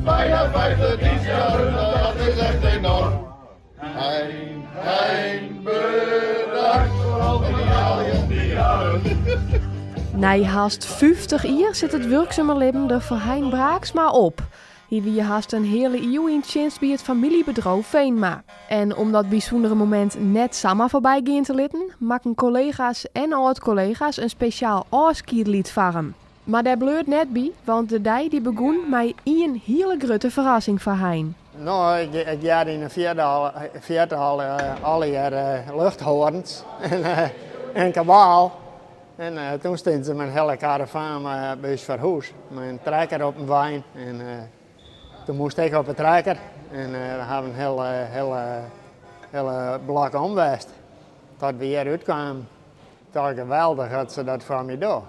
bijna 50 jaar, dat is echt enorm. Hein, bedankt voor al die jaren. Na haast 50 jaar zit het werkzame leven er voor Hein Braaksma op. Hier wie je haast een hele eeuw in dienst bij het familiebedrijf Veenma. En om dat bijzondere moment net samen voorbij gaan te litten, maken collega's en oud-collega's een speciaal afscheidslied voor hem. Maar daar bleurt net bij, want de dij die begon met een hele grote verrassing voor Hein. Nou, ik ga in de vierde hal alle jaar luchthoorns en kabaal. En toen stond ze mijn hele karavaan bij ons verhuis. Mijn trekker op een wijn. En toen moest ik op een trekker. En we hebben een hele blok omwest. Tot we hier uitkwamen. Het was geweldig dat ze dat voor me doen.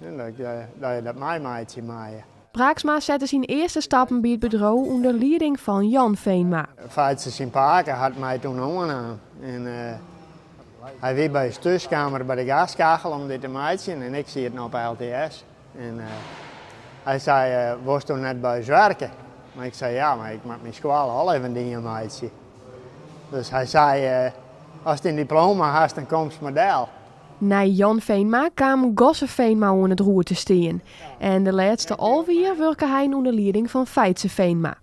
En dat je dat mij maatje maaien. Braaksma zette zijn eerste stappen bij het bedrijf onder leiding van Jan Veenma. Feitse zijn paken had mij toen aangenomen. En hij was bij de thuiskamer bij de gaskachel om dit te maken en ik zie het nog op LTS. En hij zei, was toen net bij ons werken? Maar ik zei, ja, maar ik maak mijn school al even dingen maken. Dus hij zei, als je een diploma hebt, dan komt het model. Na Jan Veenma kwam Gosse Veenma aan het roer te staan. En de laatste alweer werkte hij onder leiding van Feitse Veenma.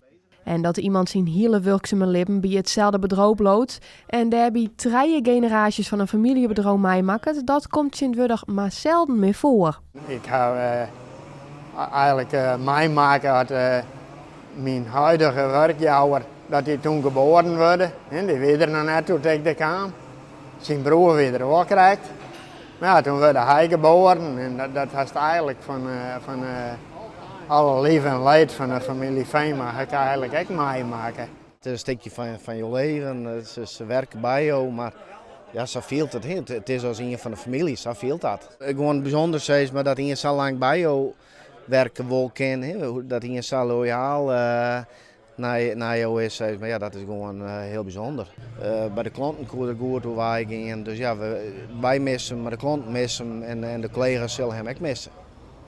En dat iemand zijn hele werkzame leven bij hetzelfde bedrijf loopt en daarbij 3 generaties van een familiebedrijf meemaakt, dat komt sint-wurdig maar zelden meer voor. Ik heb eigenlijk meemaken dat mijn huidige werkjouwer, dat hij toen geboren werd. En die weet er nog net toen ik kwam. Zijn broer weer ook krijgt. Maar ja, toen werd hij geboren en dat was eigenlijk van alle lief en leed van de familie Veenma ga ik eigenlijk ook meemaken. Het is een stukje van je leven, ze werken bij jou, maar ja, zo voelt het. Het is als een van de familie, zo voelt dat. Gewoon bijzonder is, maar dat je zo lang bij jou werken wil kennen, dat je zo loyaal naar jou is, maar ja, dat is gewoon heel bijzonder. Bij de klanten kon het goed hoe wij gingen, dus ja, wij missen, maar de klanten missen en de collega's zullen hem ook missen.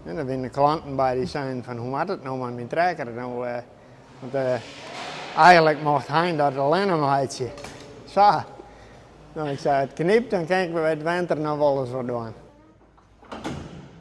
En dan zijn de klanten bij die zijn van hoe had het nou met mijn trekker? Nou, want eigenlijk mocht hij dat alleen een maatje. Zo. Nou, ik zei het knipt, dan kijken we het winter nog wel eens wat doen.